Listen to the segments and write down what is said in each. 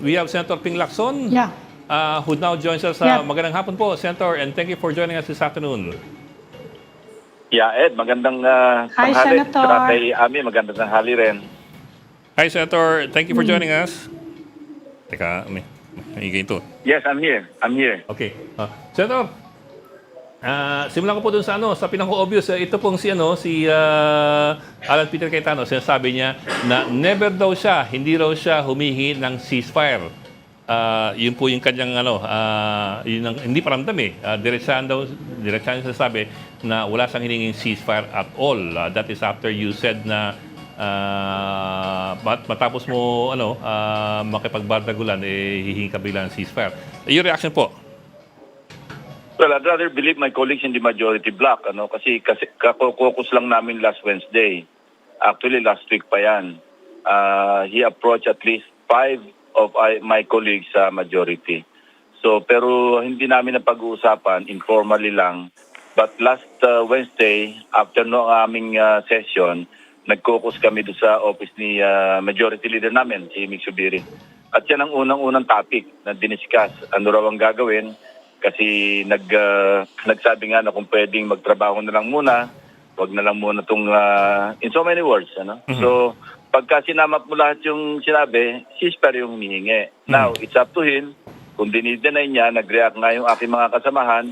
we have Senator Ping Lacson, Yeah. who now joins us. Yeah. Magandang hapon po, Senator, and thank you for joining us this afternoon. Yeah, Ed, magandang Hi, tanghali. Senator. Saka kay Ami, magandang tanghali rin. Hi, Senator. Thank you for joining us. Teka, may higay ito. Yes, I'm here. I'm here. Okay. Senator, simulan ko po dun sa sa pinaka-obvious. Ito pong si Alan Peter Cayetano, sinasabi niya na never daw siya, hindi raw siya humihingi ng ceasefire. Yun po yung kanyang yun ang, hindi paramdam diretsahan sinasabi na wala siyang hiningin ceasefire at all. That is after you said na matapos mo makipagbardagulan, hihingi ka bilang ceasefire. Your reaction po? Well, I'd rather believe my colleagues in the majority bloc, kasi kakokus lang namin last Wednesday. Actually, last week pa yan. He approached at least 5 of my colleagues sa majority. So, pero hindi namin napag-uusapan, informally lang. But last Wednesday, after aming session, nag-caucus kami doon sa office ni majority leader namin, si Mig Subiri. At yan ang unang-unang topic na diniscuss. Ano raw ang gagawin? Kasi nagsabi nga na kung pwedeng magtrabaho na lang muna, wag na lang muna itong, in so many words. Mm-hmm. So, pagka sinamap mo lahat yung sinabi, ceasefire yung humihingi. Now, it's up to him. Kung dinideny niya, nag-react nga yung aking mga kasamahan,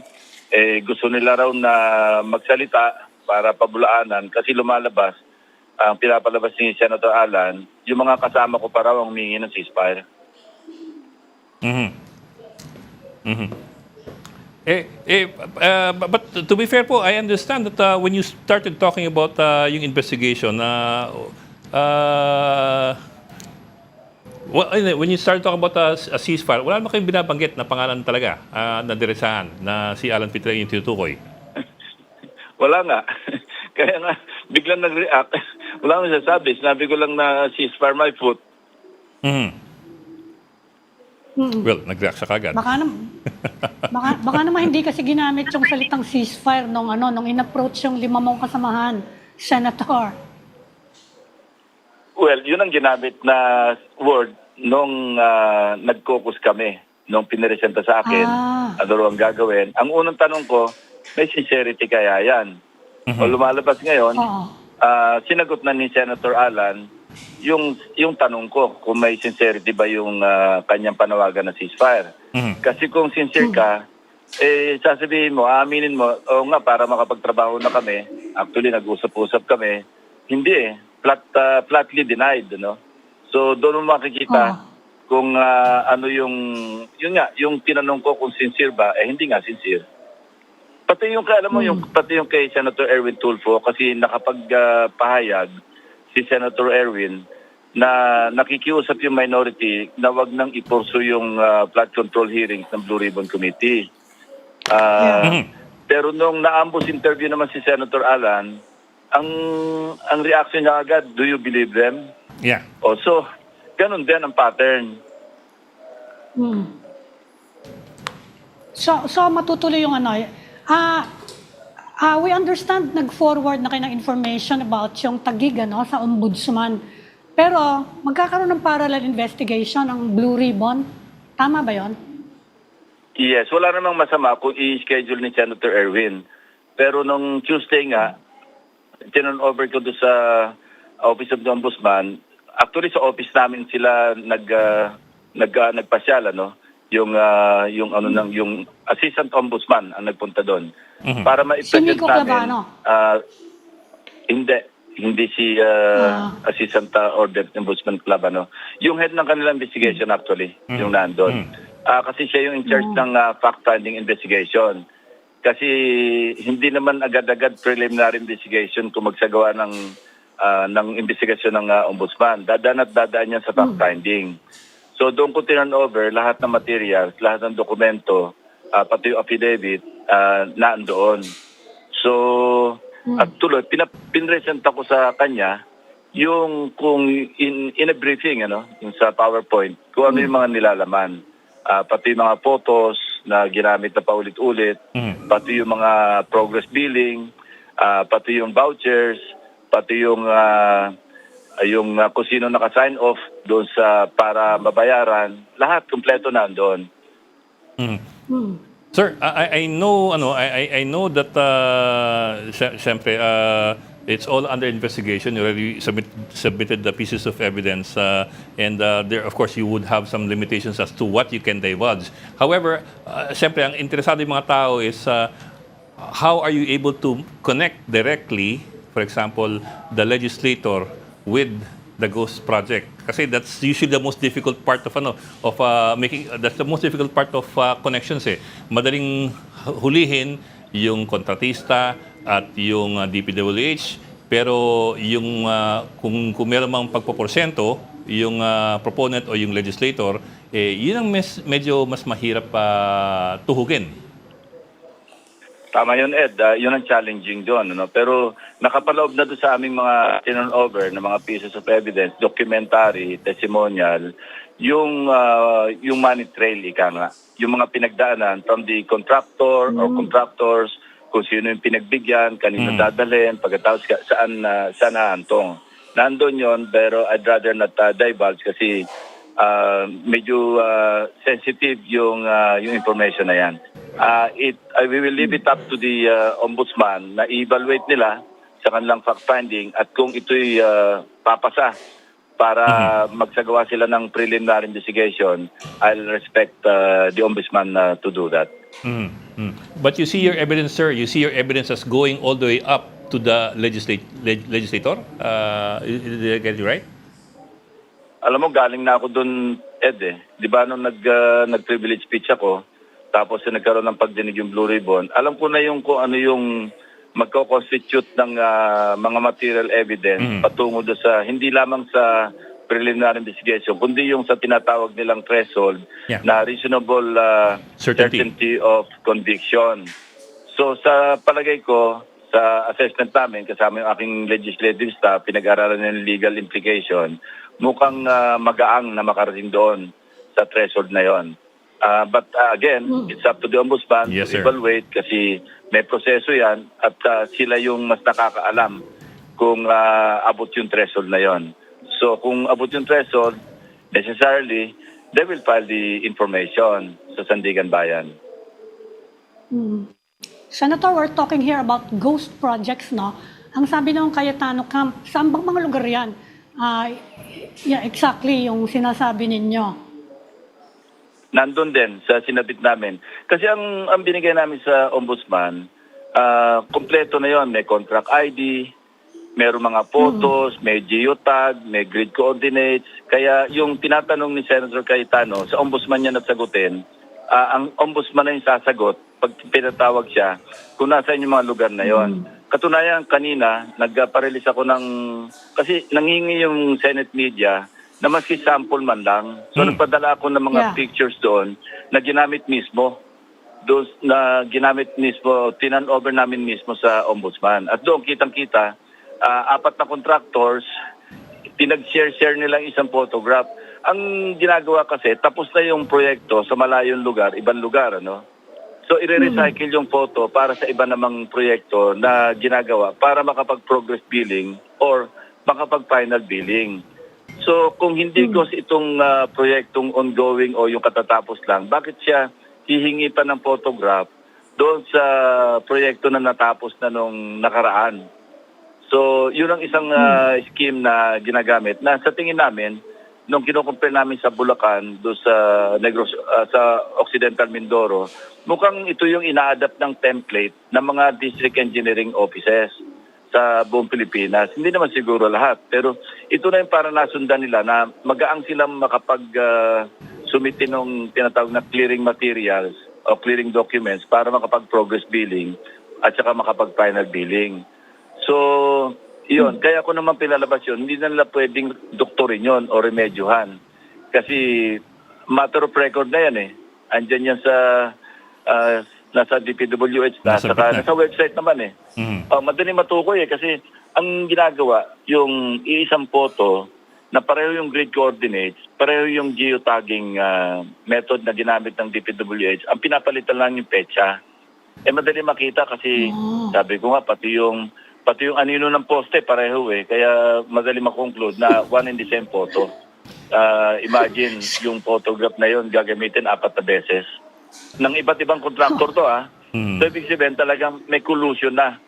gusto nila raw na magsalita para pabulaanan kasi lumalabas, ang pinapalabas ni Senator Alan, yung mga kasama ko pa raw ang humingi ng ceasefire. Mm-hmm. Mm-hmm. But to be fair po, I understand that when you started talking about yung investigation, when you started talking about a ceasefire, wala naman kayong binabanggit na pangalan talaga na diretsahan na si Alan Peter yung tinutukoy? Wala nga. Kaya nga, biglang nag-react. Wala akong sasabi. Sinabi ko lang na ceasefire my foot. Mm-hmm. Well, nag-react siya kagad. Baka naman hindi kasi ginamit yung salitang ceasefire nung in-approach yung 5 mong kasamahan, Senator. Well, yun ang ginamit na word nung nag-caucus kami, nung piniresenta sa akin, ano raw ang gagawin. Ang unang tanong ko, may sincerity kaya yan? Mm-hmm. O lumalabas ngayon, sinagot na ni Senator Alan yung tanong ko kung may sincerity ba yung kanyang panawagan na ceasefire. Mm-hmm. Kasi kung sincere ka, sasabihin mo, aaminin mo, o nga, para makapagtrabaho na kami, actually nag-usap-usap kami, hindi flatly denied, So doon mo makikita kung ano yung tinanong ko kung sincere ba, hindi nga sincere. Pati yung pati yung kay Senator Erwin Tulfo kasi nakapagpahayag si Senator Erwin na nakikiusap yung minority na wag nang ipursu yung flood control hearings ng Blue Ribbon Committee. Pero nung na-ambush interview naman si Senator Alan, ang reaction niya agad, do you believe them? Yeah. So, ganun din ang pattern. So matutuloy yung we understand nag-forward na kayo ng information about yung tagig sa ombudsman. Pero magkakaroon ng parallel investigation ang Blue Ribbon. Tama ba yon? Yes, wala namang masama kung i-schedule ni Senator Erwin. Pero nung Tuesday nga, tinon over ko doon sa Office of the Ombudsman. Actually sa office namin sila nagpasyal, yung Assistant Ombudsman ang nagpunta doon. Mm-hmm. Para ma-present Si Nico namin. Clavano? Hindi si Assistant or Deputy Ombudsman Clavano. Yung head ng kanilang investigation actually, yung nandun. Kasi siya yung in charge ng fact-finding investigation. Kasi hindi naman agad-agad preliminary investigation kung magsagawa ng investigasyon ng ombudsman. Dadaan at dadaan yan sa fact-finding. So doon ko turn-over lahat ng materials, lahat ng dokumento, pati yung affidavit, naandoon. So, at tuloy, pinresenta ko sa kanya yung kung in a briefing, yung sa PowerPoint, kung ano yung mga nilalaman. Pati yung mga photos na ginamit na paulit-ulit, pati yung mga progress billing, pati yung vouchers, pati yung kung sino naka-sign off doon sa para mabayaran, lahat kumpleto nandoon. Sir, I know I know that syempre it's all under investigation. You already submitted the pieces of evidence and there of course you would have some limitations as to what you can divulge. However, syempre ang interesado yung mga tao is how are you able to connect directly, for example, the legislator with the ghost project, kasi that's usually the most difficult part of making, that's the most difficult part of connections eh. Madaling hulihin yung kontratista at yung DPWH, pero yung kung meron mang pagpoporsyento yung proponent o yung legislator, yun ang medyo mas mahirap tuhugin. Tama yun, Ed. Yun ang challenging doon. Ano? Pero nakapaloob na doon sa aming mga turnover na mga pieces of evidence, documentary, testimonial, yung money trail, ika nga. Yung mga pinagdaanan from the contractor or contractors, kung sino yung pinagbigyan, kanino dadalhin, pagkatapos saan naantong. Nandun yun, pero I'd rather not divulge kasi medyo sensitive yung information na yan. We will leave it up to the ombudsman na i-evaluate nila sa kanilang fact-finding at kung ito'y papasa para magsagawa sila ng preliminary investigation, I'll respect the ombudsman to do that. But you see your evidence, sir, you see your evidence as going all the way up to the legislator? Did I get you right? Alam mo, galing na ako doon, Ed eh. Di ba nung nag-privilege speech ako, tapos nagkaroon ng pagdinig yung Blue Ribbon, alam ko na yung kung ano yung magko-constitute ng mga material evidence patungo doon sa, hindi lamang sa preliminary investigation, kundi yung sa tinatawag nilang threshold na reasonable certainty of conviction. So sa palagay ko, sa assessment namin, kasama yung aking legislative staff, pinag-aralan ng legal implication, mukhang magaang na makarating doon sa threshold na yon. But again, it's up to the ombudsman to evaluate kasi may proseso yan at sila yung mas nakakaalam kung abot yung threshold na yon. So kung abot yung threshold, necessarily, they will file the information sa Sandigan Bayan. Senator, we're talking here about ghost projects, no? Ang sabi ng Cayetano Camp, saan bang mga lugar yan? Exactly yung sinasabi ninyo. Nandun din sa sinabit namin. Kasi ang binigay namin sa ombudsman, kompleto na yon. May contract ID, mayroong mga photos, may geotag, may grid coordinates. Kaya yung tinatanong ni Senator Cayetano, sa ombudsman niya nasagutin, ang ombudsman na yung sasagot pag pinatawag siya kung nasaan yung mga lugar na yon. Katunayan, kanina, nagpa-release ako kasi nangingi yung Senate media na maski sample man lang. So nagpadala ako ng mga pictures doon na ginamit mismo. Tinan over namin mismo sa ombudsman. At doon kitang-kita, 4 na contractors, pinag-share nila isang photograph. Ang ginagawa kasi, tapos na yung proyekto sa malayong lugar, ibang lugar, ano? So, i-recycle yung photo para sa iba namang proyekto na ginagawa para makapag-progress billing or makapag-final billing. So, kung hindi ko itong proyektong ongoing o yung katatapos lang, bakit siya hihingi pa ng photograph doon sa proyekto na natapos na nung nakaraan? So, yun ang isang scheme na ginagamit na sa tingin namin, nung kinukumpare namin sa Bulacan, doon sa sa Occidental Mindoro, mukhang ito yung ina-adapt ng template ng mga district engineering offices sa buong Pilipinas. Hindi naman siguro lahat, pero ito na yung para nasundan nila na magaang silang makapag-sumiti ng tinatawag na clearing materials o clearing documents para makapag-progress billing at saka makapag-final billing. So, yun. Kaya ko naman pinalabas yun, hindi na nila pwedeng doktorin yun o remedyohan. Kasi matter of record na yan eh. Andyan yan sa nasa DPWH na, nasa website naman eh. Madali matukoy eh kasi ang ginagawa, yung iisang photo na pareho yung grid coordinates, pareho yung geotagging method na ginamit ng DPWH, ang pinapalitan lang yung petsa. Madali makita kasi sabi ko nga, pati yung anino ng poste pareho eh, kaya madali makonclude na one and the same photo. Imagine, yung photograph na yun gagamitin 4 na beses. Ng iba't ibang kontraktor to, ah. Hmm. So, ibig sabihin talagang may collusion na.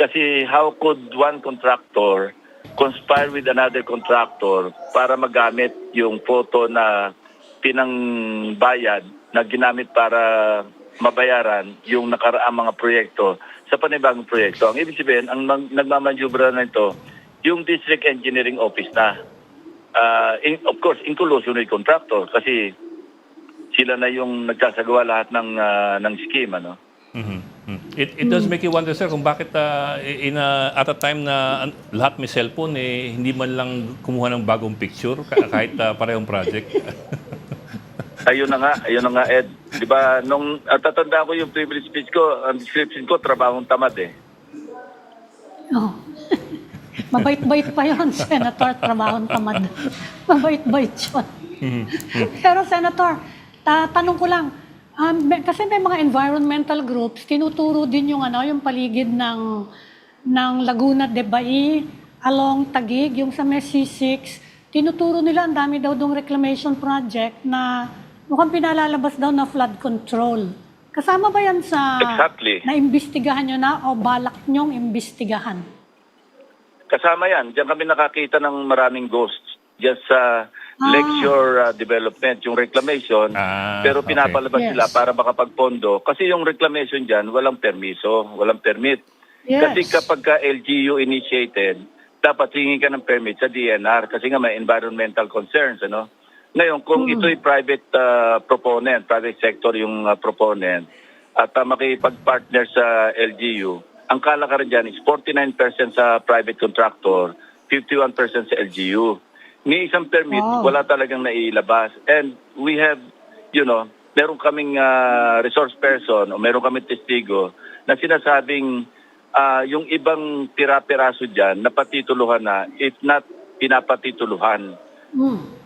Kasi how could one contractor conspire with another contractor para magamit yung photo na pinangbayad na ginamit para mabayaran yung nakaraang mga proyekto sa panibagong proyekto. Ang ibig sabihin, ang nagmamanjubra na ito, yung district engineering office na. Of course, in collusion with contractor kasi sila na yung nagsasagawa lahat ng scheme, ano? It does make you wonder, sir, kung bakit at a time na lahat may cellphone, hindi man lang kumuha ng bagong picture kahit parehong project. Ayun na nga, Ed. Di ba, nung tatandaan ko yung privilege speech ko, ang description ko, trabahong tamad eh. Oh. Mabait-bait pa yon, Senator, trabahong tamad. Mabait-bait yun. Pero Senator, tanong ko lang, kasi may mga environmental groups, tinuturo din yung paligid ng Laguna de Bai, along Taguig, yung sa may C6, tinuturo nila, ang dami daw dong reclamation project na mukhang pinalalabas daw na flood control. Kasama ba yan sa Exactly. naimbestigahan nyo na o balak nyong imbestigahan? Kasama yan. Diyan kami nakakita ng maraming ghosts. Diyan sa Lakeshore Development, yung reclamation, pero pinapalabas Yes. sila para makapagpondo. Kasi yung reclamation dyan, walang permiso, walang permit. Yes. Kasi kapag ka LGU initiated, dapat hingi ka ng permit sa DNR kasi nga may environmental concerns, ano? Ngayon, kung ito'y private proponent, private sector yung proponent, at makipag-partner sa LGU, ang kalakaran dyan is 49% sa private contractor, 51% sa LGU. Ni isang permit, wala talagang nailabas. And we have, meron kaming resource person o meron kaming testigo na sinasabing yung ibang pira-piraso dyan napatituluhan na, if not pinapatituluhan.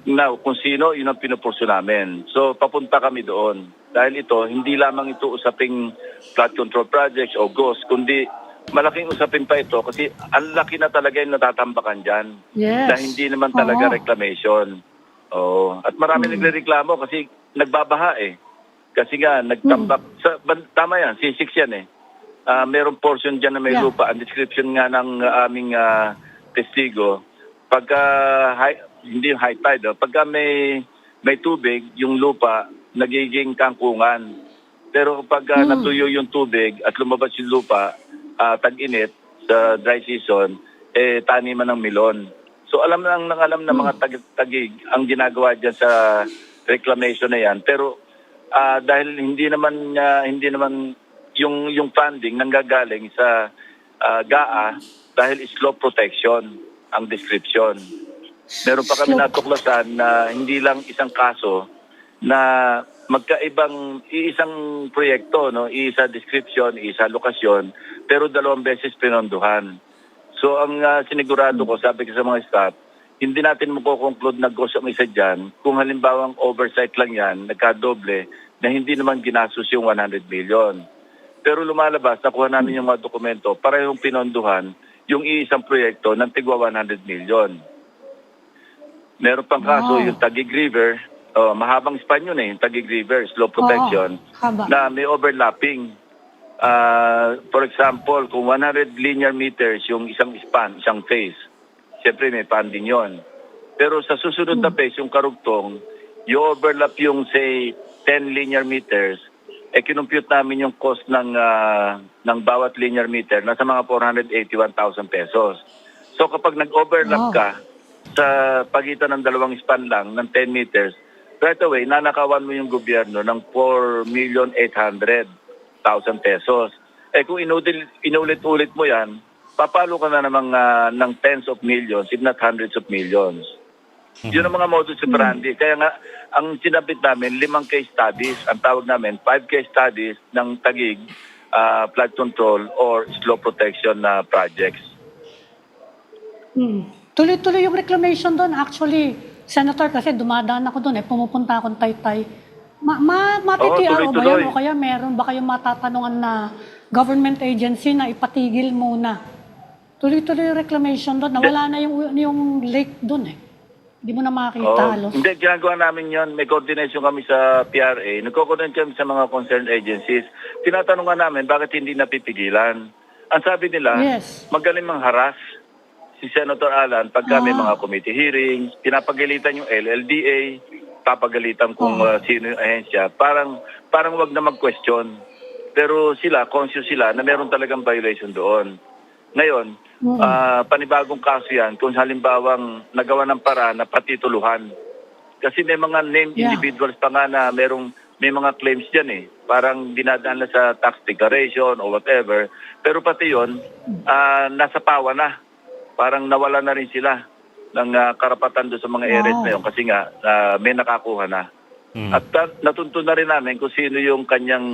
Now, kung sino, yun ang pinupurso namin. So, papunta kami doon. Dahil ito, hindi lamang ito usaping flood control projects o ghost, kundi malaking usapin pa ito kasi ang laki na talaga yung natatambakan dyan. Yes. Na hindi naman talaga reclamation. At marami nagrereklamo kasi nagbabaha eh. Kasi nga, nagtambak. Tama yan, C6 yan eh. Merong portion dyan na may lupa. Ang description nga ng aming testigo, pagka hindi yung high tide, pagka may tubig, yung lupa, nagiging kangkungan. Pero pag natuyo yung tubig at lumabas yung lupa, tag-init sa dry season, taniman ng melon. So alam ng mga tagig ang ginagawa dyan sa reclamation na yan. Pero dahil hindi naman yung funding nanggagaling sa GAA dahil slope protection ang description. Meron pa kami natuklasan na hindi lang isang kaso na magkaibang iisang proyekto, no, iisa description, iisa lokasyon, pero 2 beses pinondohan. So ang sinigurado ko, sabi ko sa mga staff, hindi natin makukonclude na ghost ang isa dyan kung halimbawang oversight lang yan, nagkadoble, na hindi naman ginastos yung 100 million. Pero lumalabas, nakuha namin yung mga dokumento, parehong pinondohan yung iisang proyekto ng tigwa 100 million. Meron pang kaso, yung Taguig River, mahabang span yun yung Taguig River, slow protection, na may overlapping. For example, kung 100 linear meters yung isang span, isang phase, siyempre may funding yon. Pero sa susunod na phase, yung karugtong, yung overlap yung say 10 linear meters, kinumpute namin yung cost ng bawat linear meter nasa mga 481,000 pesos. So kapag nag-overlap ka sa pagitan ng 2 span lang ng 10 meters, right away, nanakawan mo yung gobyerno ng 4,800,000 pesos. Kung inulit-ulit mo yan, papalo ka na namang ng tens of millions, if not hundreds of millions. Yun ang mga modus operandi. Kaya nga, ang sinabit namin, 5 case studies. Ang tawag namin, 5 case studies ng Taguig, flood control or slope protection na projects. Tuloy-tuloy yung reclamation doon. Actually, Senator, kasi dumadaan ako doon pumupunta akong Taytay. Matitiro ba yun? O kaya meron ba kayong matatanungan na government agency na ipatigil muna? Tuloy-tuloy yung reclamation doon. Nawala na yung lake doon Hindi mo na makakita halos. Hindi, ginagawa namin yon. May coordination kami sa PRA. Nagko-coordinate kami sa mga concerned agencies. Tinatanong nga namin bakit hindi napipigilan. Ang sabi nila, Yes. magaling mangharas si Senator Alan pagka may mga committee hearings, pinapagalitan yung LLDA, papagalitan kung sino yung ahensya. Parang wag na mag-question. Pero sila, conscious sila na meron talagang violation doon. Ngayon, panibagong kaso yan kung halimbawang nagawa ng paraan na patituluhan. Kasi may mga named individuals pa nga na may mga claims dyan eh. Parang dinadaan na sa tax declaration or whatever. Pero pati yun, nasa pawa na. Parang nawala na rin sila ng karapatan doon sa mga areas na yun kasi nga may nakakuha na. At natuntun na rin namin kung sino yung kanyang,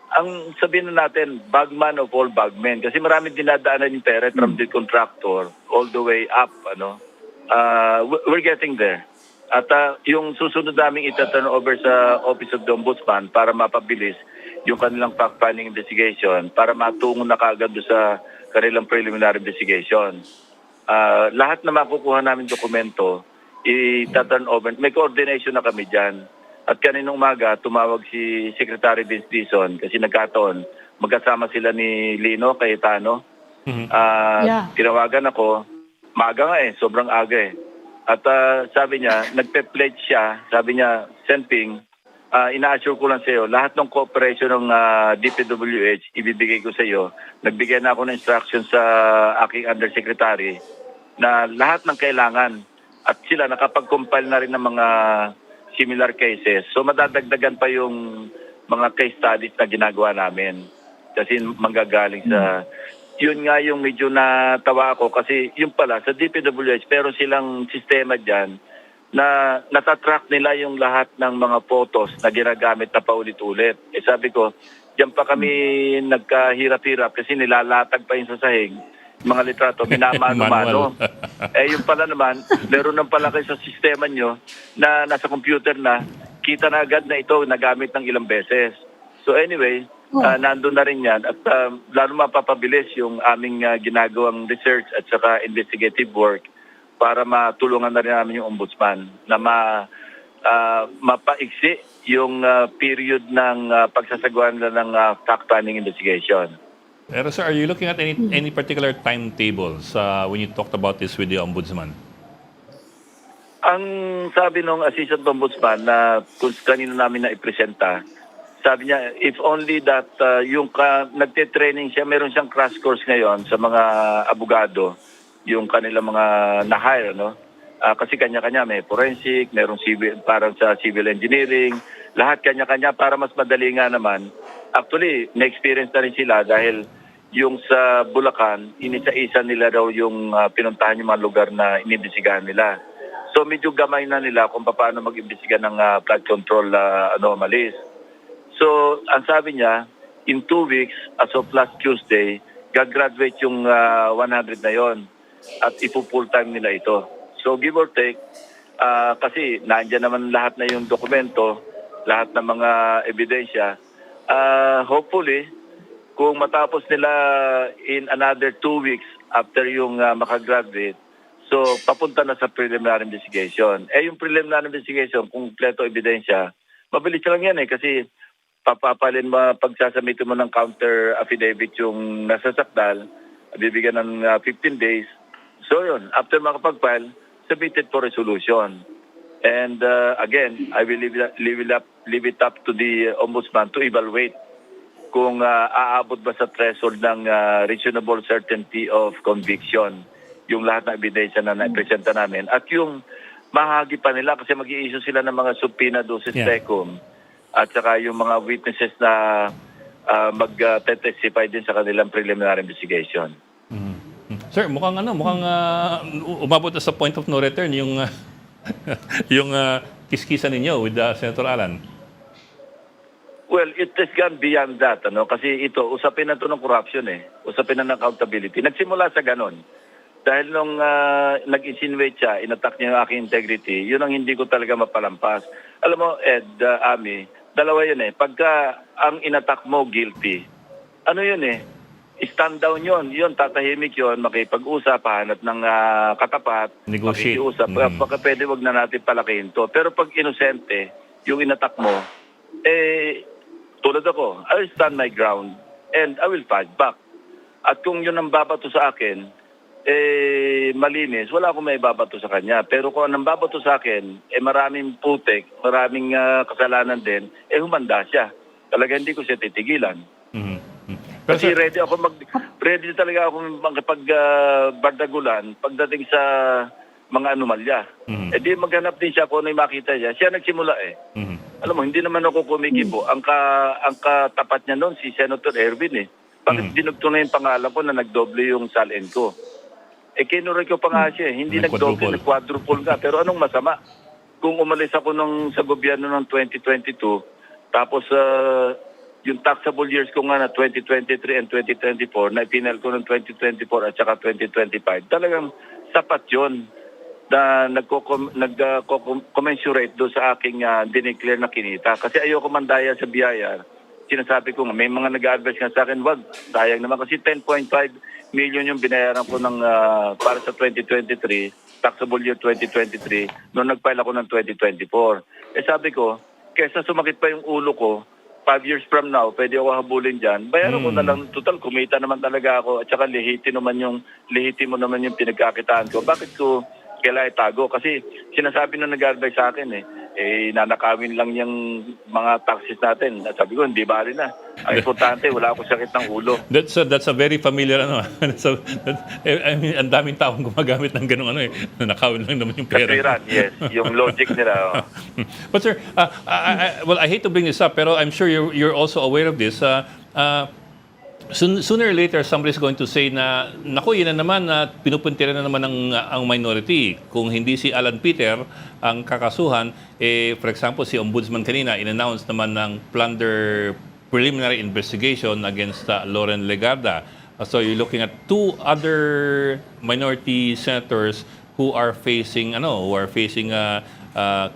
ang sabihin na natin, bagman of all bagmen. Kasi marami dinadaanan yung pera from the contractor all the way up. We're getting there. At yung susunod namin ita-turn over sa Office of the Ombudsman para mapabilis yung kanilang fact-finding investigation para matungo na kaagad doon sa kanilang preliminary investigation. Lahat na makukuha namin dokumento, ita-turn over. May coordination na kami dyan. At kaninang umaga, tumawag si Secretary Vince Dizon kasi nagkataon, magkasama sila ni Lino Cayetano. Tinawagan ako, maaga nga sobrang aga eh. At sabi niya, nagpe-pledge siya, sabi niya, Senping, ina-assure ko lang sa iyo, lahat ng cooperation ng DPWH, ibibigay ko sa iyo. Nagbigay na ako ng instruction sa aking undersecretary na lahat ng kailangan at sila nakapag-compile na rin ng mga similar cases. So madadagdagan pa yung mga case studies na ginagawa namin kasi manggagaling sa... Yun nga yung medyo natawa ako kasi yung pala sa DPWH pero silang sistema dyan na natatrack nila yung lahat ng mga photos na ginagamit na paulit-ulit. Sabi ko, dyan pa kami nagkahirap-hirap kasi nilalatag pa yung sa sahig. Mga litrato, minamano-mano. Yung pala naman, meron nang pala kayo sa sistema nyo na nasa computer na, kita na agad na ito nagamit ng ilang beses. So anyway, nandun na rin yan at lalo mapapabilis yung aming ginagawang research at saka investigative work para matulungan na rin namin yung ombudsman na mapaiksi yung period ng pagsasagawa nila ng fact-finding investigation. Pero sir, are you looking at any particular timetables when you talked about this with the ombudsman? Ang sabi ng assistant ombudsman na kung kanino namin na ipresenta, sabi niya, if only that yung nagte-training siya, meron siyang crash course ngayon sa mga abogado, yung kanilang mga na-hire, no? Kasi kanya-kanya, may forensic, merong civil, parang sa civil engineering, lahat kanya-kanya para mas madali nga naman. Actually, na-experience na rin sila dahil yung sa Bulacan, inisa-isa nila daw yung pinuntahan yung mga lugar na inimbestigahan nila. So medyo gamay na nila kung paano mag-imbestiga ng flood control anomalies. So, ang sabi niya, in 2 weeks, as of last Tuesday, gagraduate yung 100 na yon at ipo-full time nila ito. So, give or take, kasi nandiyan naman lahat na yung dokumento, lahat ng mga ebidensya. Hopefully, kung matapos nila in another 2 weeks after yung makagraduate, so papunta na sa preliminary investigation. Yung preliminary investigation, kung kompleto ebidensya, mabilis lang yan kasi papapalin mo, pagsasamitin mo ng counter affidavit yung nasasakdal, bibigyan ng 15 days. So yun, after makapag-file, submitted for resolution. And again, I will leave it up to the ombudsman to evaluate kung aabot ba sa threshold ng reasonable certainty of conviction yung lahat ng ebidensya na naipresenta namin. At yung mahagi pa nila kasi mag-i-issue sila ng mga subpoena dosis tecum. At saka yung mga witnesses na mag-testify din sa kanilang preliminary investigation. Sir, mukhang umabot na sa point of no return yung yung kiskisan ninyo with Senator Alan. Well, it has gone beyond that, kasi ito, usapin na ito ng corruption usapin na ng accountability. Nagsimula sa ganon. Dahil nung nag-insinuate siya, inattack niya yung aking integrity, yun ang hindi ko talaga mapalampas. Alam mo, Ed, Ami, dalawa yun Pagka ang inattack mo guilty, ano yun stand down yun, tatahimik yun, makipag-usap, hanap ng katapat, Negotiate. makikiusap. Baka pwede wag na natin palakihin to. Pero pag inosente, yung inatak mo, tulad ako, I will stand my ground and I will fight back. At kung yun ang babato sa akin, malinis, wala akong may babato sa kanya. Pero kung anong babato sa akin, maraming putik, maraming kasalanan din, humanda siya. Talaga hindi ko siya titigilan. Pero Kasi sir, ready talaga ako bardagulan pagdating sa mga anomalya. Di maghanap din siya kung ano yung makita niya. Siya nagsimula Alam mo, hindi naman ako kumikibo. Ang katapat niya noon, si Senator Erwin Bakit dinugto na yung pangalan ko na nagdoble yung salin ko? Kinuray ko pa nga siya. Hindi nagdoble, nag-quadruple nga. Pero anong masama? Kung umalis ako sa gobyerno ng 2022, tapos yung taxable years ko nga na 2023 and 2024, na ipinal ko ng 2024 at saka 2025, talagang sapat yun na nag-commensurate doon sa aking dineclare na kinita. Kasi ayoko mandaya sa biyaya. Sinasabi ko nga, may mga nag-advise nga sa akin, wag, sayang naman kasi 10.5 million yung binayaran ko para sa 2023, taxable year 2023, noong nag-file ako ng 2024. Sabi ko, kesa sumakit pa yung ulo ko, 5 years from now, pwede ako habulin dyan, bayaran ko na lang, total, kumita naman talaga ako, at saka lehitimo naman yung pinagkakitaan ko. Bakit ko kailangan itago? Kasi sinasabi na nag-advise sa akin nanakawin lang yung mga taxes natin. Sabi ko, hindi bali na. Ang importante, wala akong sakit ng ulo. that's a very familiar I mean, ang daming taong gumagamit ng ganung nakawin lang naman yung pera. Kasiran, yes. Yung logic nila. But sir, well, I hate to bring this up, pero I'm sure you're also aware of this. Sooner or later, somebody's going to say na, naku, yun na naman, pinupuntira na naman ang minority. Kung hindi si Alan Peter ang kakasuhan, for example, si Ombudsman kanina, in-announce naman ng plunder preliminary investigation against Loren Legarda. So you're looking at two other minority senators who are facing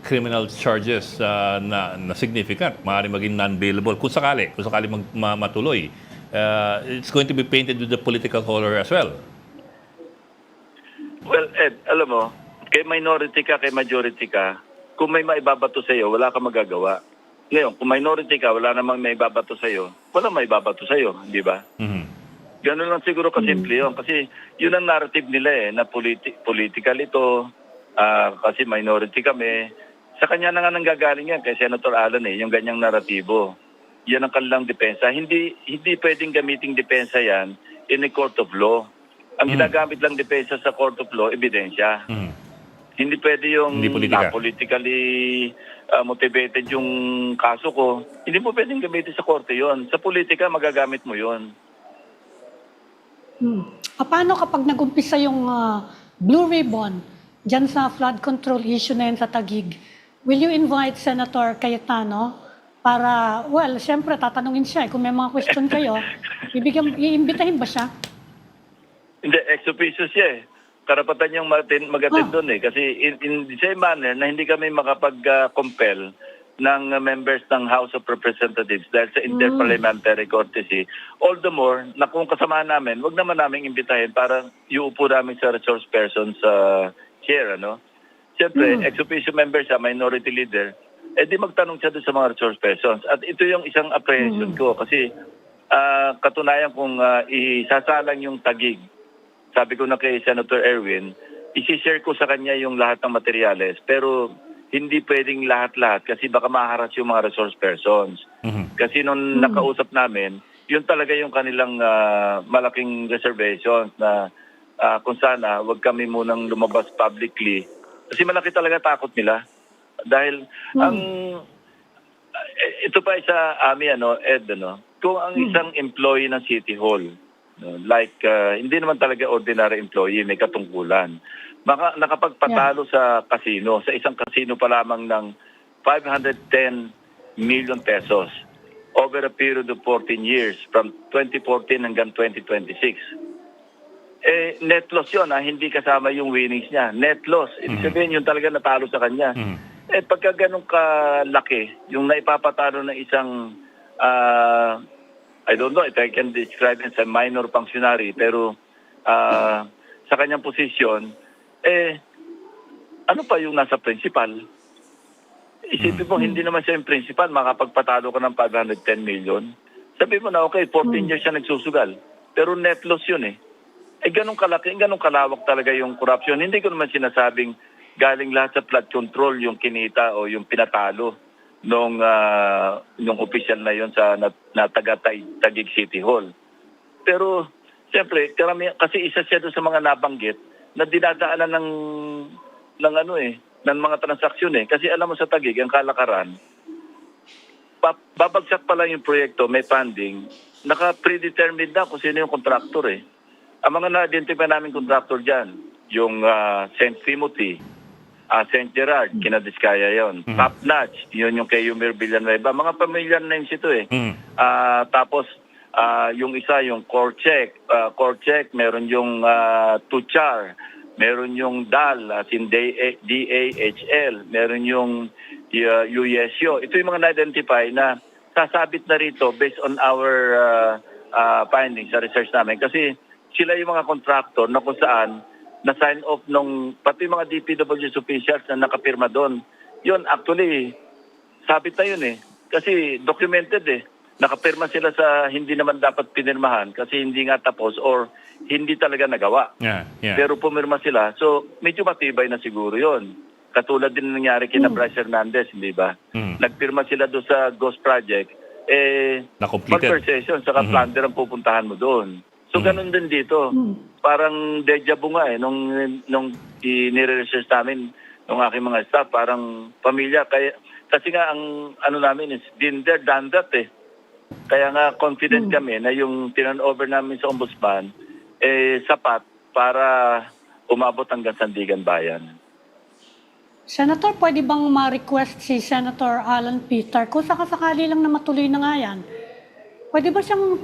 criminal charges na significant, maaari maging non-bailable kung sakali matuloy. It's going to be painted with the political color as well. Well, Ed, alam mo, kay minority ka, kay majority ka, kung may maibabato sa iyo, wala kang magagawa. Ngayon, kung minority ka, wala namang maibabato sa iyo, wala maibabato sa iyo, di ba? Ganun lang siguro kasimple yun. Kasi yun ang narrative nila na political ito, kasi minority kami. Sa kanya na nga nanggagaling yan, kay Senator Alan yung ganyang naratibo. Yan ang kanilang depensa. Hindi pwedeng gamiting depensa yan in a court of law. Ang ginagamit lang depensa sa court of law, ebidensya. Hindi pwede yung politically motivated yung kaso ko. Hindi mo pwedeng gamitin sa korte yon. Sa politika, magagamit mo yon. Paano kapag nag-umpisa yung Blue Ribbon dyan sa flood control issue na yun sa Taguig? Will you invite Senator Cayetano para, well, siyempre, tatanungin siya. Kung may mga question kayo, iimbitahin ba siya? Hindi, ex officio siya Karapatan niyang mag-attend doon Kasi in the same manner na hindi kami makapag-compel ng members ng House of Representatives dahil sa interparliamentary courtesy. All the more, na kung kasama namin, wag naman namin imbitahin para iuupo namin sa resource person sa chair, Siyempre, ex officio member siya, minority leader, di magtanong siya doon sa mga resource persons. At ito yung isang apprehension ko kasi katunayan kung isasalang yung Taguig. Sabi ko na kay Senator Erwin, isi-share ko sa kanya yung lahat ng materyales pero hindi pwedeng lahat-lahat kasi baka maharas yung mga resource persons. Kasi nung nakausap namin, yun talaga yung kanilang malaking reservations na kung sana wag kami munang lumabas publicly. Kasi malaki talaga takot nila. Dahil ito pa isa Ed, kung ang isang employee ng City Hall, hindi naman talaga ordinary employee, may katungkulan, nakapagpatalo sa casino, sa isang casino pa lamang ng 510 million pesos over a period of 14 years from 2014 hanggang 2026. Net loss yun, hindi kasama yung winnings niya. Net loss. Ibig sabihin yun talaga natalo sa kanya. Pagka ganun kalaki, yung naipapatalo ng isang I don't know if I can describe him as a minor functionary, pero sa kanyang posisyon, ano pa yung nasa principal? Isipin mo, hindi naman siya yung principal, makapagpatalo ka ng 510 million. Sabi mo na, okay, 14 years siya nagsusugal. Pero net loss yun eh. Ganun kalaki, ganun kalawak talaga yung corruption. Hindi ko naman sinasabing galing lahat sa flood control yung kinita o yung pinatalo nung official na yon sa Taguig City Hall. Pero, siyempre, kasi isa siya doon sa mga nabanggit na dinadaanan ng mga transaksyon eh. Kasi alam mo sa Taguig, ang kalakaran, babagsak pa lang yung proyekto, may funding, naka-predetermined na kung sino yung contractor eh. Ang mga na-identify namin contractor dyan, yung St. Timothy, St. Gerard, Kinadiskaya yon. Top Notch, yun yung kay Yumir Villanueva. Mga familiar names ito eh. Tapos, yung isa, yung Korchek, meron yung Tuchar, meron yung DAL, as in DAHL, meron yung USO. Ito yung mga na-identify na sasabit na rito based on our findings sa research namin. Kasi sila yung mga contractor na kung saan na-sign off pati mga DPWH officials na nakapirma doon. Yun, actually, sabit na yun eh. Kasi documented eh. Nakapirma sila sa hindi naman dapat pinirmahan kasi hindi nga tapos or hindi talaga nagawa. Yeah. Pero pumirma sila. So, medyo matibay na siguro yun. Katulad din nangyari kina Bryce Hernandez, hindi ba? Nagpirma sila doon sa Ghost Project. Na-completed. Conversation, saka plunder ang pupuntahan mo doon. So, ganun din dito. Parang deja vu nga eh. Nung nire-research namin, nung aking mga staff, parang pamilya. Kasi nga, ang namin is, been there, done that eh. Kaya nga, confident kami na yung tinan-over namin sa Ombudsman, sapat para umabot hanggang Sandigan Bayan. Senator, pwede bang ma-request si Senator Alan Peter kung sakasakali lang na matuloy na nga yan? Pwede ba siyang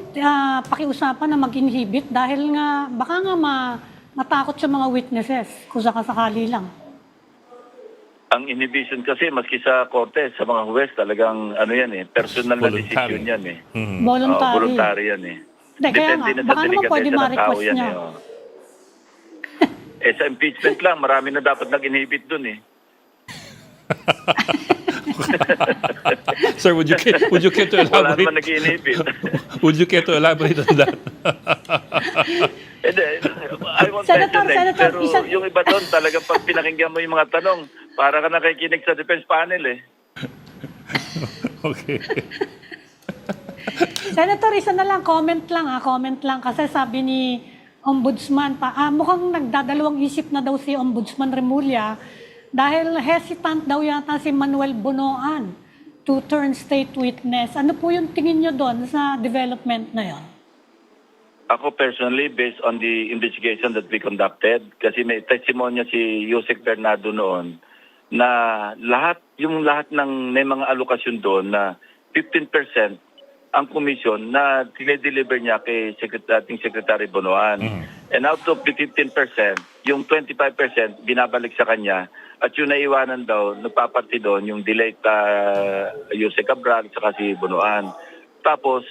pakiusapan na mag-inhibit dahil nga baka nga matakot sa mga witnesses kung sakasakali lang? Ang inhibition kasi, maski sa korte, sa mga huwes, talagang yan eh, personal na decision yan eh. Voluntary. Voluntary yan eh. Hindi, kaya nga, Depende na sa baka naman pwede delikadesa ng tao ma-request yan niya. Sa impeachment lang, marami na dapat nag-inhibit dun eh. Sir, would you care to Wala elaborate? naman nag-inhibit. Would you care to elaborate on that? I won't Senator, mention names, Senator, pero yung iba doon, talagang pag pinakinggan mo yung mga tanong, para ka nakikinig sa defense panel eh. Okay. Senator, isa na lang, comment lang. Kasi sabi ni Ombudsman mukhang nagdadalawang isip na daw si Ombudsman Remulla dahil hesitant daw yata si Manuel Bonoan to turn state witness. Ano po yung tingin nyo doon sa development na yon? Ako personally, based on the investigation that we conducted, kasi may testimonya si Yusek Bernardo noon, na lahat ng may mga alokasyon doon na 15% ang komisyon na dinedeliver niya kay ating Secretary Bonoan. And out of the 15%, yung 25% binabalik sa kanya at yung naiwanan daw, nagpaparti doon yung delayed Yusek Cabral at si Bonoan. Tapos,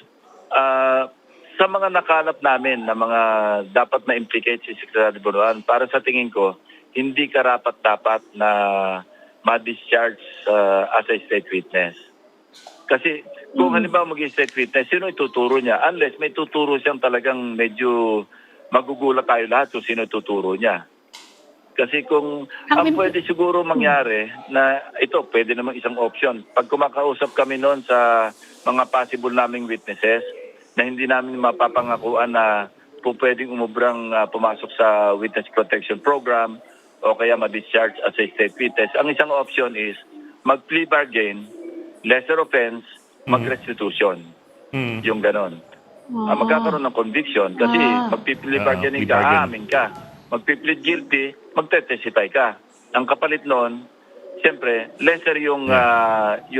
sa mga nakalap namin na mga dapat na-implicate si Secretary Bonoan, para sa tingin ko, hindi karapat-dapat na ma-discharge as a state witness. Kasi kung halimbawa maging state witness, sino ituturo niya? Unless may tuturo siyang talagang medyo magugulat tayo lahat kung sino ituturo niya. Kasi kung ang pwede siguro mangyari na ito, pwede namang isang option. Pag kumakausap kami noon sa mga possible naming witnesses, na hindi namin mapapangakuan na po pwedeng umubrang pumasok sa Witness Protection Program o kaya ma-discharge as a state witness. Ang isang option is mag-plea bargain, lesser offense, mag-restitution. Yung ganon. Magkakaroon ng conviction kasi mag-plea bargaining ka, aamin ka. Mag-plead guilty, magte-testify ka. Ang kapalit noon, siyempre, lesser yung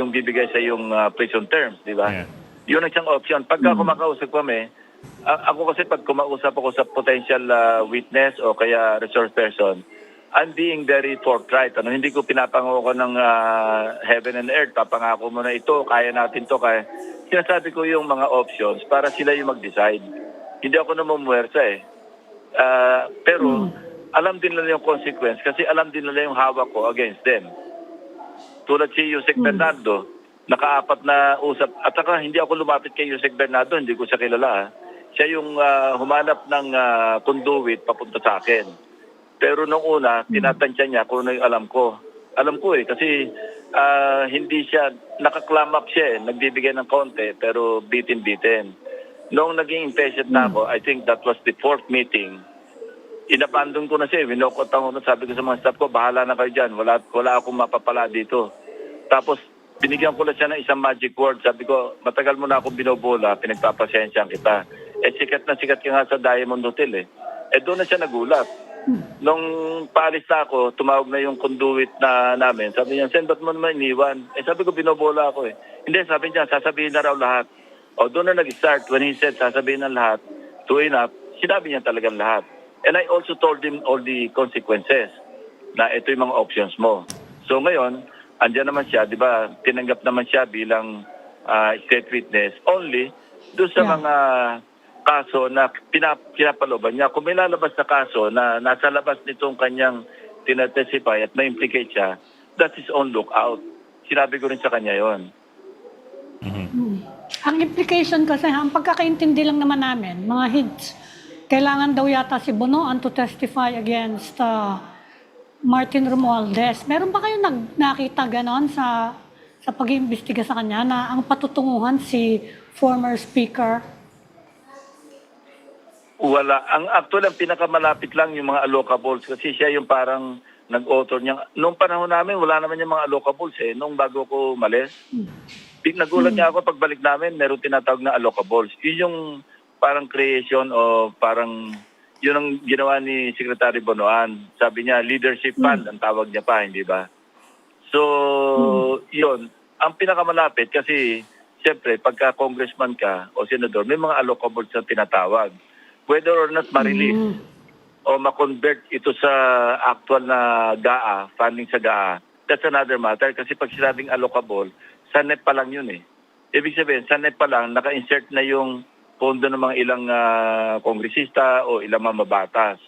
bibigay sa yung prison terms, di ba? Yeah. Yun ang isang option. Pagka kumakausap kami, ako kasi pag kumausap ako sa potential witness o kaya resource person, I'm being very forthright. Hindi ko pinapangako ng heaven and earth. Papangako mo na ito, kaya natin to. sinasabi ko yung mga options para sila yung mag-decide. Hindi ako namumuwersa eh. Pero alam din nila yung consequence kasi alam din nila yung hawak ko against them. Tulad si Yusek Bernardo, nakaapat na usap. At saka hindi ako lumapit kay Yusek Bernardo, hindi ko siya kilala. Siya yung humanap ng conduit papunta sa akin. Pero nung una, tinatansya niya kung ano yung alam ko. Alam ko eh, kasi hindi siya, naka-clam up siya eh, nagbibigay ng konti, pero bitin-bitin. Noong naging impatient na ako, I think that was the fourth meeting, inabandon ko na siya, winokot ako na, sabi ko sa mga staff ko, bahala na kayo dyan, wala akong mapapala dito. Tapos, binigyan ko na siya ng isang magic word, sabi ko, matagal mo na akong binobola, pinagpapasensyahan kita. Sikat na sikat ka nga sa Diamond Hotel eh. Doon na siya nagulat. Nung paalis na ako, tumawag na yung conduit na namin. Sabi niya, Sen, ba't mo naman iniwan? Sabi ko, binobola ako eh. Hindi, sabi niya, sasabihin na raw lahat. Doon na nag-start. When he said, sasabihin na lahat, true enough, sinabi niya talagang lahat. And I also told him all the consequences na ito yung mga options mo. So ngayon, andyan naman siya, di ba, tinanggap naman siya bilang state witness only doon sa mga kaso na pinapaloban niya. Kung may lalabas na kaso na nasa labas nitong kanyang tinatestify at na-implicate siya, that's his own lookout. Sinabi ko rin sa kanya yon. Ang implication kasi, ang pagkakaintindi lang naman namin, mga hints, kailangan daw yata si Bonoan to testify against Martin Romualdez. Meron ba kayong nakita ganon sa pag-iimbestiga sa kanya na ang patutunguhan si former speaker? Wala. Actually, ang pinakamalapit lang yung mga allocables kasi siya yung parang nag-author niya. Noong panahon namin, wala naman yung mga allocables eh. Noong bago ko umalis. Nagulat niya ako pagbalik namin, meron tinatawag na allocables. Yun yung parang creation o parang yun ang ginawa ni Secretary Bonoan. Sabi niya, leadership fund ang tawag niya pa, hindi ba? So, yun. Ang pinakamalapit kasi, siyempre, pagka congressman ka o senador, may mga allocables na tinatawag. Whether or not ma-release o ma-convert ito sa actual na GAA, funding sa GAA, that's another matter. Kasi pag sinabing allocable, sa NEP pa lang yun eh. Ibig sabihin, sa NEP pa lang, naka-insert na yung pondo ng mga ilang kongresista o ilang mamabatas.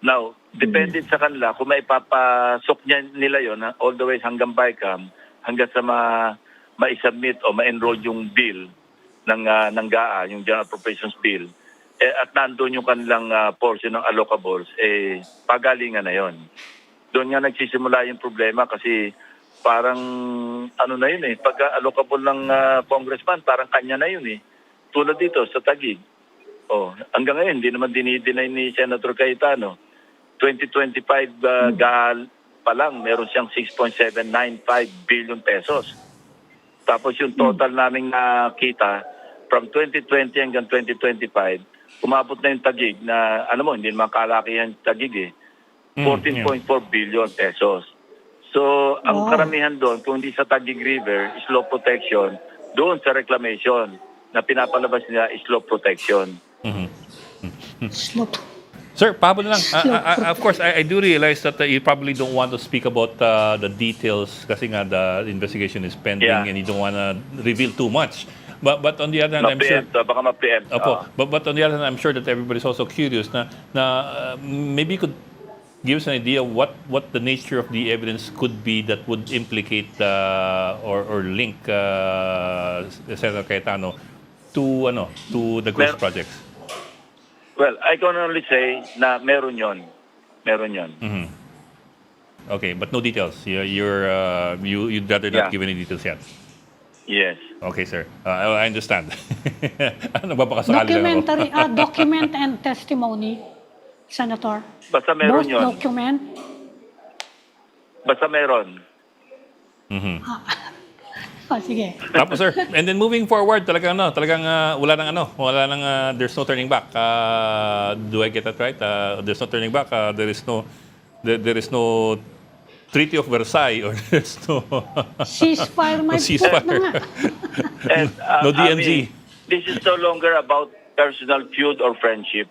Now, depende sa kanila kung may papasok nila yon all the way hanggang BICAM, hanggang sa ma-submit o ma-enroll yung bill ng GAA, yung General Appropriations Bill, at nandun yung kanilang portion ng allocables, pagalingan na yon. Doon nga nagsisimula yung problema kasi parang ano na yun eh, pag allocable ng congressman, parang kanya na yun eh. Tulad dito sa Taguig. Hanggang ngayon, hindi naman dinideny ni Senator Cayetano. 2025 GAL pa lang, meron siyang 6.795 billion pesos. Tapos yung total naming nakita, from 2020 hanggang 2025, umabot na yung Taguig na, alam mo, hindi naman kalakihan Taguig eh. 14.4 billion pesos. So, ang karamihan doon, kung hindi sa Taguig River, is law protection. Doon sa reclamation na pinapalabas nila is law protection. Slope. Sir, pahabol na lang. Of course, I do realize that you probably don't want to speak about the details kasi nga the investigation is pending and you don't want to reveal too much. But on the other hand, I'm sure... Baka ma-preempt. Opo. But on the other hand, I'm sure that everybody's also curious na maybe you could give us an idea of what the nature of the evidence could be that would implicate or link Senator Cayetano to the ghost projects. Well, I can only say na meron yon. Okay, but no details. You'd rather not give any details yet. Yes. Okay, sir. I understand. Nagbabakasakali lang ako. Document and testimony, Senator. Basta meron Both yun. document. Basta meron. Sige. Tapos, sir, and then moving forward, talagang wala nang there's no turning back. Do I get that right? There's no turning back. There is no Treaty of Versailles or there's no Ceasefire, my ceasefire. point na nga. And, No DMZ. This is no longer about personal feud or friendship.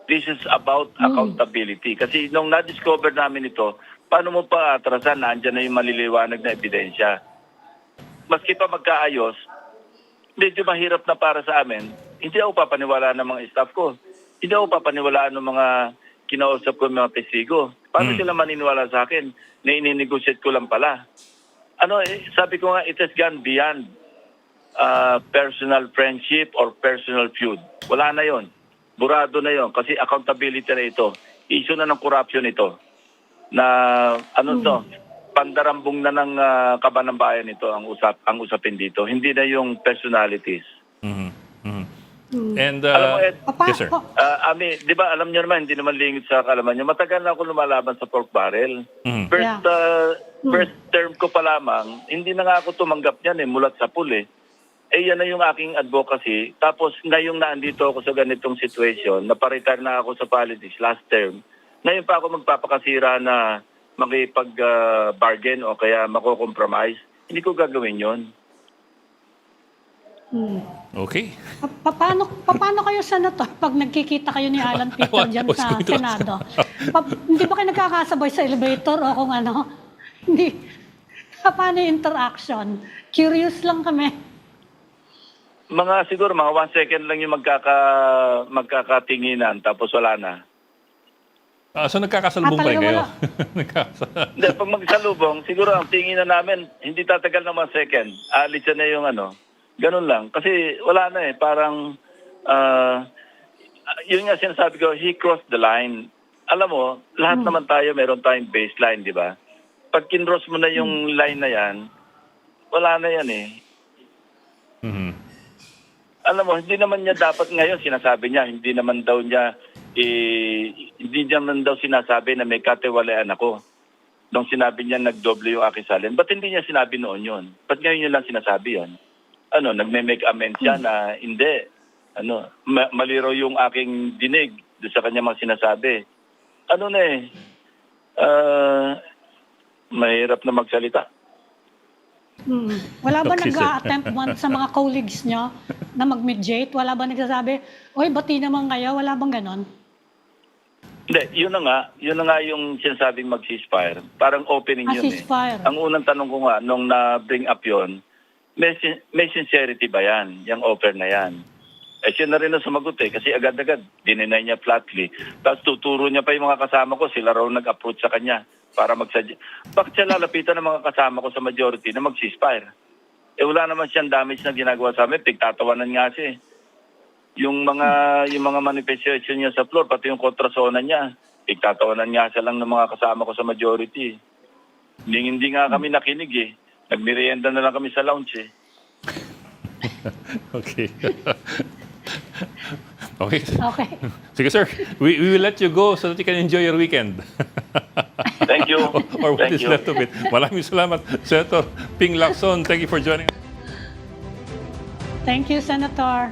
This is about accountability. Kasi nung na-discover namin ito, paano mo pa atrasan na andyan na yung maliliwanag na ebidensya? Maski pa magkaayos, medyo mahirap na para sa amin. Hindi ako papaniwalaan ng mga staff ko. Hindi ako papaniwalaan ng mga kinausap ko mga testigo. Paano sila maniniwala sa akin na ininegotiate ko lang pala? Sabi ko nga, it has gone beyond personal friendship or personal feud. Wala na yon. Burado na yon kasi accountability na ito. Issue na ng corruption ito. Na pandarambong na ng kaban ng bayan ito ang usapin dito. Hindi na yung personalities. And, Alam mo, Ed, yes, sir. Ami, di ba, alam niyo naman, hindi naman lingit sa kalaman niyo. Matagal na ako lumalaban sa pork barrel. First term ko pa lamang, hindi na nga ako tumanggap niyan mulat sa pool eh. Yan na yung aking advocacy. Tapos ngayong naandito ako sa ganitong situation, naparetire na ako sa politics last term. Ngayon pa ako magpapakasira na makipag-bargain o kaya mako-compromise. Hindi ko gagawin yon. Okay. Paano kayo, Senator, pag nagkikita kayo ni Alan Peter dyan was sa going to ask. Senado? Hindi ba kayo nagkakasabay sa elevator o kung ano? Hindi. Paano yung interaction? Curious lang kami. Siguro mga 1 second lang yung magkakatinginan tapos wala na. So nagkakasalubong pa rin kayo? Hindi, pag magsalubong, siguro ang tinginan namin, hindi tatagal ng 1 second. Alis na yung ganun lang. Kasi wala na parang, yun nga sinasabi ko, he crossed the line. Alam mo, lahat naman tayo, meron tayong baseline, di ba? Pag kinross mo na yung line na yan, wala na yan Alam mo, hindi naman niya dapat ngayon sinasabi niya, hindi naman daw sinasabi na may katiwalaan ako. Nung sinabi niya nagdoble yung aking salin. Ba't hindi niya sinabi noon yun? Ba't ngayon niya lang sinasabi yun? Nagme-make amends siya na hindi. Maliro yung aking dinig doon sa kanya mga sinasabi. Mahirap na magsalita. Wala ba Okay, sir. nag-a-attempt sa mga colleagues nyo na mag-mediate? Wala ba nagsasabi, oy, bati naman kayo? Wala bang ganon? Hindi, yun na nga yung sinasabing mag-ceasefire. Parang opening yun ceasefire. Ang unang tanong ko nga, nung na-bring up yun, may sincerity ba yan? Yung offer na yan? Siya na rin na sumagot kasi agad-agad, dininay niya flatly. Tapos tuturo niya pa yung mga kasama ko, sila raw nag-approach sa kanya para magsadya. Bakit siya lalapitan ng mga kasama ko sa majority na mag-ceasefire? Wala naman siyang damage na ginagawa sa amin, tigtatawanan nga siya Yung mga manifestation niya sa floor, pati yung kontrasona niya, tigtatawanan nga siya lang ng mga kasama ko sa majority. Hindi nga kami nakinig Nagmerienda na lang kami sa lounge Okay. Okay. Okay. Sige, sir. We will let you go so that you can enjoy your weekend. Thank you. Or what Thank is you. left of it. Maraming salamat, Senator Ping Lacson. Thank you for joining us. Thank you, Senator.